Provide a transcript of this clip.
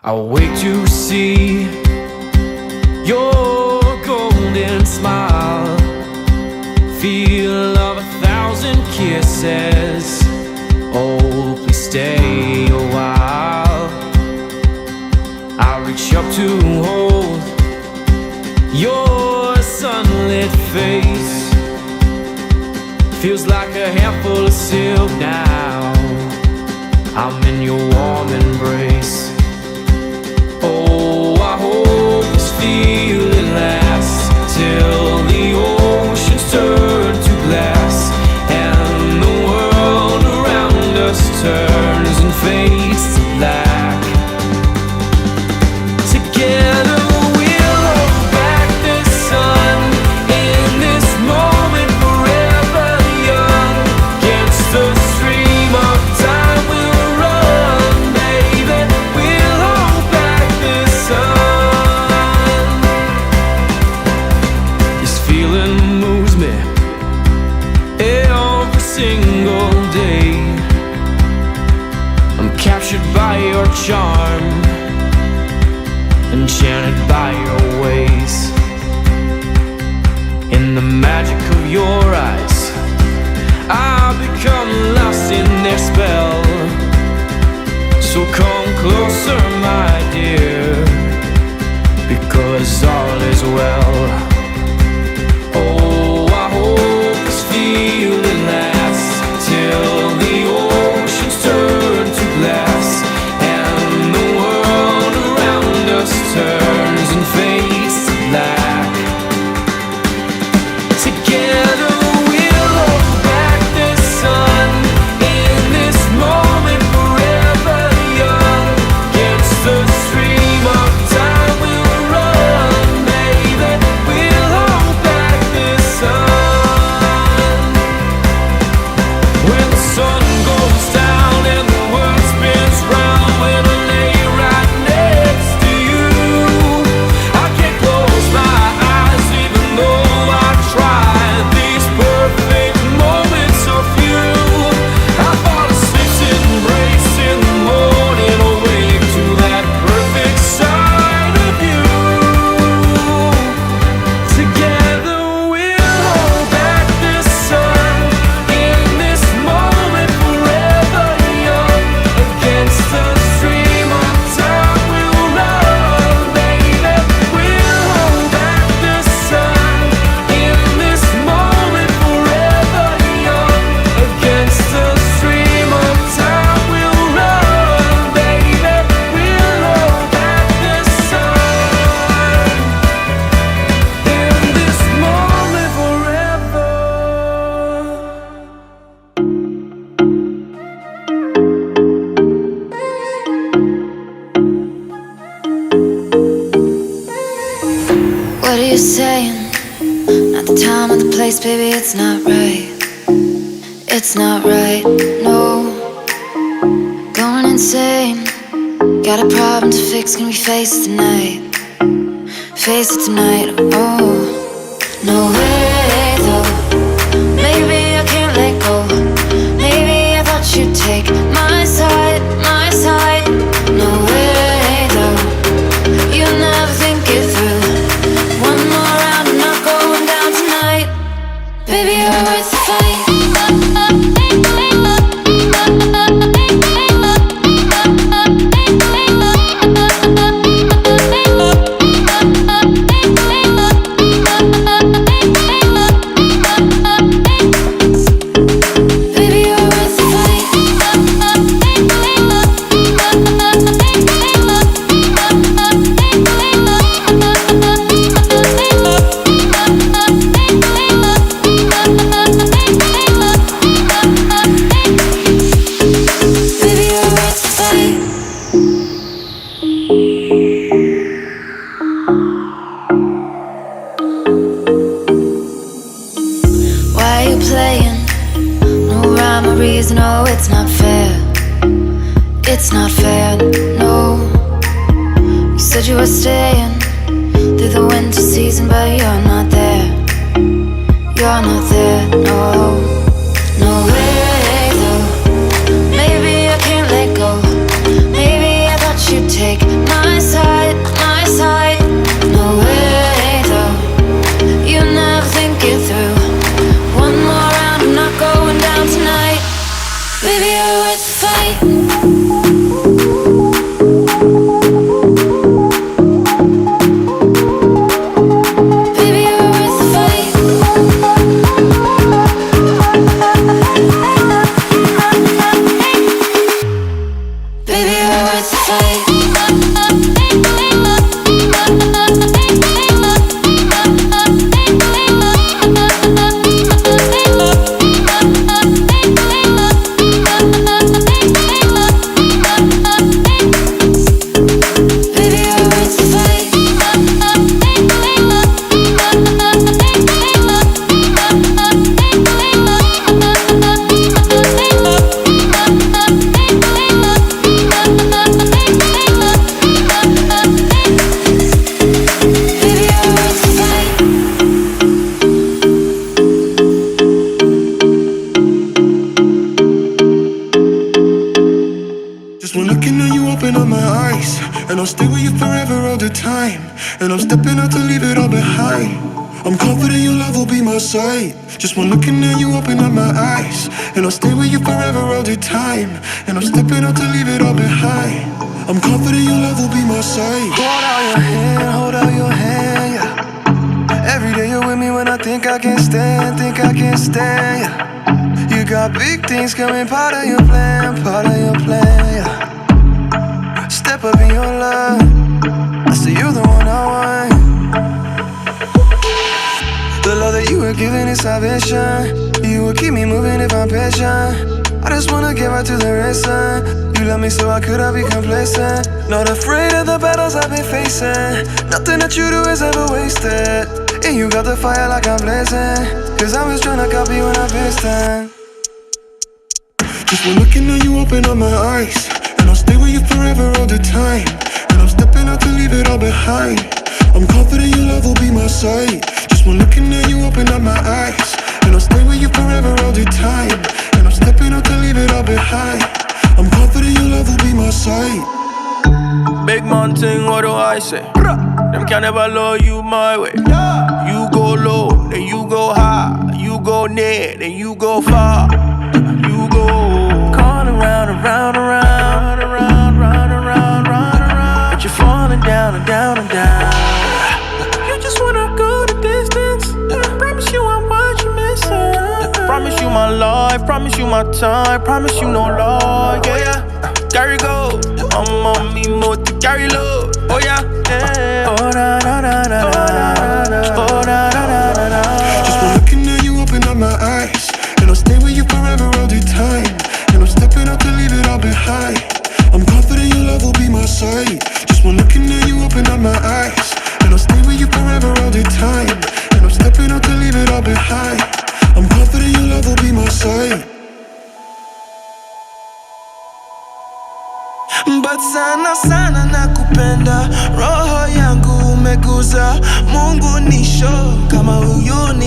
I'll wait to see your golden smile, feel of 1,000 kisses. Oh, please stay a while. I'll reach up to hold your sunlit face. Feels like a handful of silk now. I'm in your warm embrace. Oh, I hope this feeling lasts till the oceans turn to glass and the world around us turns and fades to black. Together we'll hold back the sun in this moment, forever young. Against the stream of time we'll run, baby. We'll hold back the sun. This feeling moves me every single day. I'm captured by your charm, enchanted by your ways. In the magic of your eyes, I've become lost in their spell. So come closer, my dear, because all is well. Oh, I hope this feeling lasts till the oceans turn to glass and the world around us turns and fades to black. Together we'll hold back the sun in this moment, forever young. Against the stream of time we'll run, baby. We'll hold back the sun. When the sun goes down and the world spins round, when I lay right next to you, I can't close my eyes even though I try. These perfect moments of you, I fall asleep to embrace in the morning, awake to that perfect side of you. Together we'll hold back the sun in this moment, forever young. Against the stream of time we'll run, baby. We'll hold back the sun in this moment, forever young. Against the stream of time we'll run, baby. We'll hold back the sun in this moment forever. What are you saying? Not the time or the place, baby, it's not right. It's not right, no. Going insane. Got a problem to fix, can we face it tonight? Face it tonight, oh. No way, though. Maybe I can't let go. Maybe I thought you'd take my side, my side. No way, though. You'll never think it through. One more round, I'm not going down tonight. Baby, you're worth the fight. Baby, you're worth the fight. Baby, you're worth the fight. Why are you playing? No rhyme or reason, oh, it's not fair. It's not fair, no. You said you were staying through the winter season, but you're not there. You're not there, no. No way, though. Maybe I can't let go. Maybe I thought you'd take my eyes, and I'll stay with you forever all the time. And I'm stepping out to leave it all behind. I'm confident your love will be my sight. Just one looking at you, open up my eyes. And I'll stay with you forever all the time. And I'm stepping out to leave it all behind. I'm confident your love will be my sight. Hold out your hand, yeah. Every day you're with me when I think I can't stand, yeah. You got big things coming, part of your plan, yeah. Step up in your love, I say you're the one I want. The love that you were giving is salvation. You will keep me moving if I'm patient. I just wanna get right to the racing. You love me so I could be complacent. Not afraid of the battles I've been facing. Nothing that you do is ever wasted. And you got the fire like I'm blazing. Cause I was tryna copy when I pasted. Just one looking at you, open up my eyes. And I'll stay with you forever all the time. And I'm stepping out to leave it all behind. I'm confident your love will be my sight. Just one looking at you, open up my eyes. And I'll stay with you forever all the time. And I'm stepping out to leave it all behind. I'm confident your love will be my sight. Big mountain, what do I say? Them can never love you my way. You go low, then you go high. You go near, then you go far. You go calling round and round and round, but you're falling down and down and down. You just wanna go the distance. Promise you I'm what you're missing. Promise you my life, promise you my time, promise you no lie, yeah. Carry go, I'm on me more to carry low, oh yeah, yeah. Oh na na na na, oh na na na na na. Just one looking at you, open up my eyes. And I'll stay with you forever all the time. And I'm stepping out to leave it all behind. I'm confident your love will be my sight. Just one looking at you, open up my eyes. And I'll stay with you forever all the time. And I'm stepping out to leave it all behind. I'm confident your love will be my sight. But sana sana nakupenda, roho yangu umeguza. Mungu nisho kama huyu ni